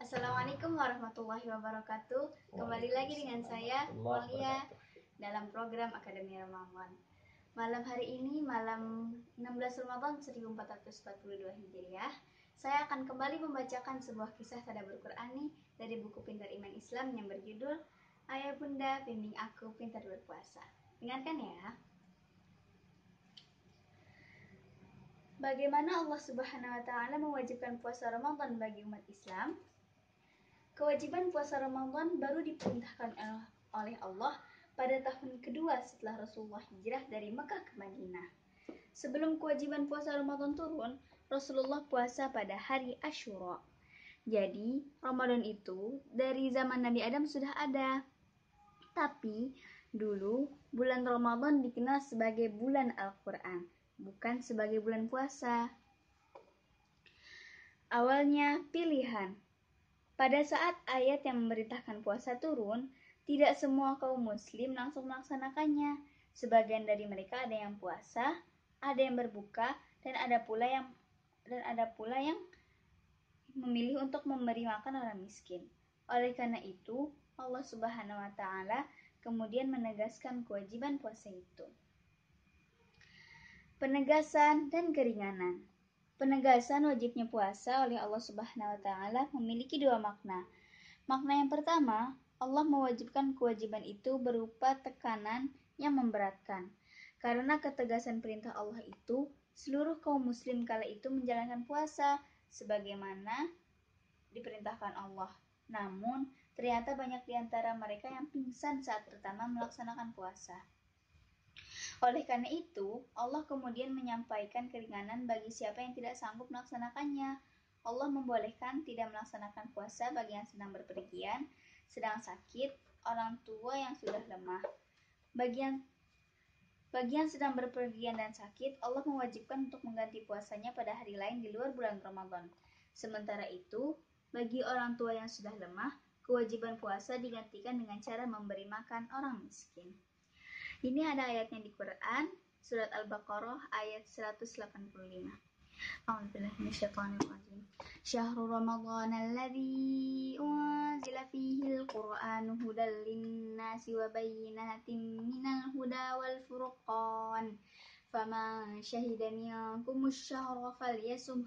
Assalamualaikum warahmatullahi wabarakatuh. Kembali lagi dengan saya, Walia, dalam program Akademi Ramadan. Malam hari ini, malam 16 Ramadan 1442 Hijriah, saya akan kembali membacakan sebuah kisah tadabbur Qur'ani dari buku Pintar Iman Islam yang berjudul Ayah Bunda Bimbing Aku Pintar Berpuasa. Dengarkan ya. Bagaimana Allah Subhanahu wa Ta'ala mewajibkan puasa Ramadan bagi umat Islam? Kewajiban puasa Ramadan baru diperintahkan oleh Allah pada tahun kedua setelah Rasulullah hijrah dari Mekah ke Madinah. Sebelum kewajiban puasa Ramadan turun, Rasulullah puasa pada hari Asyura. Jadi, Ramadan itu dari zaman Nabi Adam sudah ada. Tapi, dulu bulan Ramadan dikenal sebagai bulan Al-Quran, bukan sebagai bulan puasa. Awalnya pilihan. Pada saat ayat yang memerintahkan puasa turun, tidak semua kaum muslim langsung melaksanakannya. Sebagian dari mereka ada yang puasa, ada yang berbuka, dan ada pula yang memilih untuk memberi makan orang miskin. Oleh karena itu, Allah Subhanahu wa Ta'ala kemudian menegaskan kewajiban puasa itu. Penegasan dan keringanan. Penegasan wajibnya puasa oleh Allah Subhanahu wa Ta'ala memiliki dua makna. Makna yang pertama, Allah mewajibkan kewajiban itu berupa tekanan yang memberatkan. Karena ketegasan perintah Allah itu, seluruh kaum muslim kala itu menjalankan puasa sebagaimana diperintahkan Allah. Namun, ternyata banyak di antara mereka yang pingsan saat pertama melaksanakan puasa. Oleh karena itu, Allah kemudian menyampaikan keringanan bagi siapa yang tidak sanggup melaksanakannya. Allah membolehkan tidak melaksanakan puasa bagi yang sedang berpergian, sedang sakit, orang tua yang sudah lemah. Bagi yang sedang berpergian dan sakit, Allah mewajibkan untuk mengganti puasanya pada hari lain di luar bulan Ramadan. Sementara itu, bagi orang tua yang sudah lemah, kewajiban puasa digantikan dengan cara memberi makan orang miskin. Ini ada ayatnya di Quran, surat Al-Baqarah ayat 185. A'udzubillahi minasyaitonir rajim. Syahrul Ramadan alladzi unzila fihi al-Qur'anu hudal lin-nasi wa bayyinatin minal huda wal furqan. Faman syahida minkumus syahra falyasum.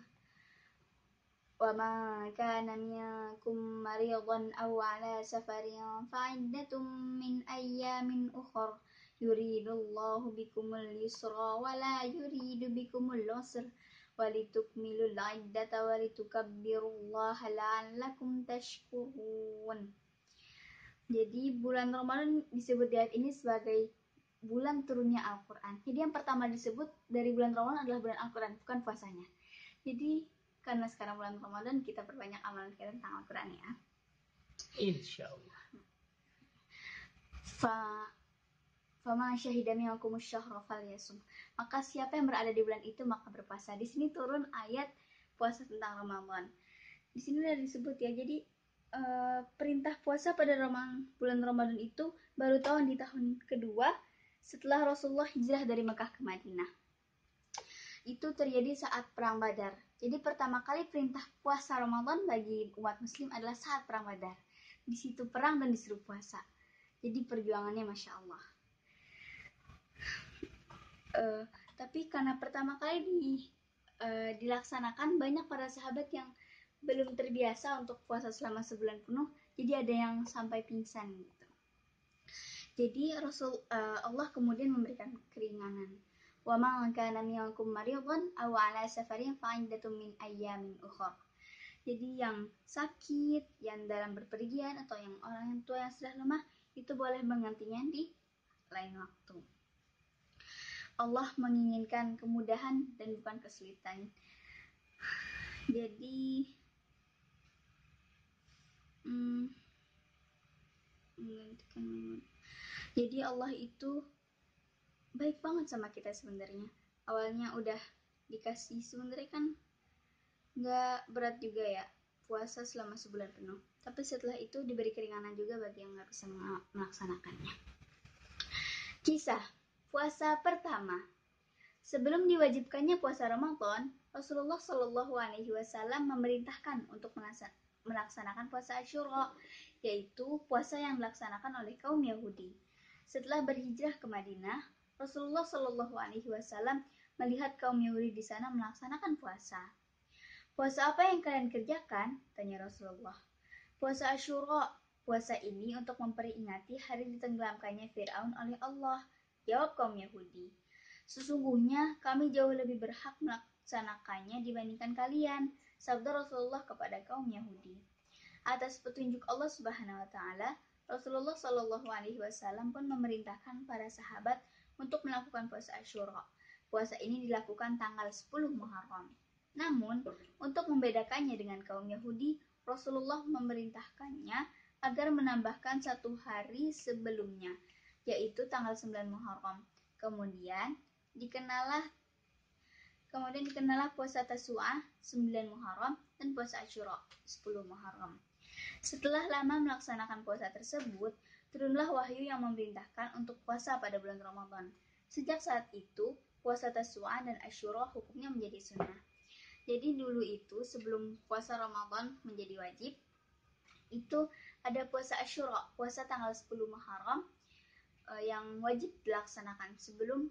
Wa ma kana minkum maridan aw ala safarin fa'iddatun min ayyamin ukhra. Yuridullahu bikumul yusra wa la yuridu bikumul usra walitukmilul iddata walitukabbirullaha la'allakum tashkurun. Jadi bulan Ramadan disebut di ayat ini sebagai bulan turunnya Al-Quran. Jadi yang pertama disebut dari bulan Ramadan adalah bulan Al-Quran, bukan puasanya. Jadi karena sekarang bulan Ramadan, kita perbanyak amalan kita tentang Al-Quran ya. Insyaallah. Faman syahida minkumus syahra falyasum. Maka siapa yang berada di bulan itu maka berpuasa. Di sini turun ayat puasa tentang Ramadan. Di sini sudah disebut ya. Jadi perintah puasa pada bulan Ramadan itu baru tahun di tahun kedua setelah Rasulullah hijrah dari Mekah ke Madinah. Itu terjadi saat perang Badar. Jadi pertama kali perintah puasa Ramadan bagi umat muslim adalah saat perang Badar. Di situ perang dan disuruh puasa. Jadi perjuangannya Masya Allah. Tapi karena pertama kali dilaksanakan, banyak para sahabat yang belum terbiasa untuk puasa selama sebulan penuh, jadi ada yang sampai pingsan gitu. Jadi Allah kemudian memberikan keringanan. Wa ma kana minkum maridan aw ala safarin fa'iddatun min ayyamin ukhra. Jadi yang sakit, yang dalam berpergian, atau yang orang tua yang sudah lemah, itu boleh menggantinya di lain waktu. Allah menginginkan kemudahan dan bukan kesulitan. Jadi Allah itu baik banget sama kita sebenarnya. Awalnya udah dikasih, sebenarnya kan nggak berat juga ya puasa selama sebulan penuh. Tapi setelah itu diberi keringanan juga bagi yang nggak bisa melaksanakannya. Kisah puasa pertama. Sebelum diwajibkannya puasa Ramadan, Rasulullah Shallallahu Alaihi Wasallam memerintahkan untuk melaksanakan puasa Asyura, yaitu puasa yang dilaksanakan oleh kaum Yahudi. Setelah berhijrah ke Madinah, Rasulullah Shallallahu Alaihi Wasallam melihat kaum Yahudi di sana melaksanakan puasa. Puasa apa yang kalian kerjakan? Tanya Rasulullah. Puasa Asyura. Puasa ini untuk memperingati hari ditenggelamkannya Fir'aun oleh Allah. Jawab kaum Yahudi. Sesungguhnya kami jauh lebih berhak melaksanakannya dibandingkan kalian, sabda Rasulullah kepada kaum Yahudi. Atas petunjuk Allah Subhanahu wa taala, Rasulullah Shallallahu alaihi wasallam pun memerintahkan para sahabat untuk melakukan puasa Asyura. Puasa ini dilakukan tanggal 10 Muharram. Namun, untuk membedakannya dengan kaum Yahudi, Rasulullah memerintahkannya agar menambahkan 1 hari sebelumnya, yaitu tanggal 9 Muharram. Kemudian dikenallah puasa Tasu'ah 9 Muharram dan puasa Asyura 10 Muharram. Setelah lama melaksanakan puasa tersebut, turunlah wahyu yang memerintahkan untuk puasa pada bulan Ramadan. Sejak saat itu, puasa Tasu'ah dan Asyura hukumnya menjadi sunnah. Jadi dulu itu sebelum puasa Ramadan menjadi wajib, itu ada puasa Asyura, puasa tanggal 10 Muharram yang wajib dilaksanakan sebelum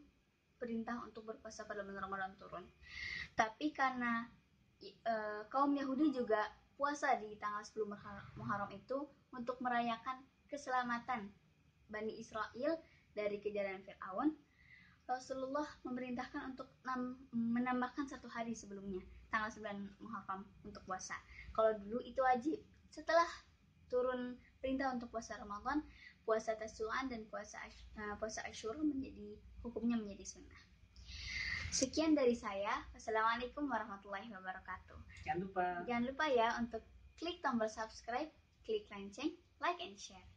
perintah untuk berpuasa pada bulan Ramadan turun. Tapi karena kaum Yahudi juga puasa di tanggal 10 Muharram itu untuk merayakan keselamatan Bani Israel dari kejaran Fir'aun, Rasulullah memerintahkan untuk menambahkan 1 hari sebelumnya, tanggal 9 Muharram untuk puasa. Kalau dulu itu wajib. Setelah turun perintah untuk puasa Ramadan, puasa Tasu'an dan puasa Asyura hukumnya menjadi sunnah. Sekian dari saya. Wassalamualaikum warahmatullahi wabarakatuh. Jangan lupa ya untuk klik tombol subscribe, klik lonceng, like and share.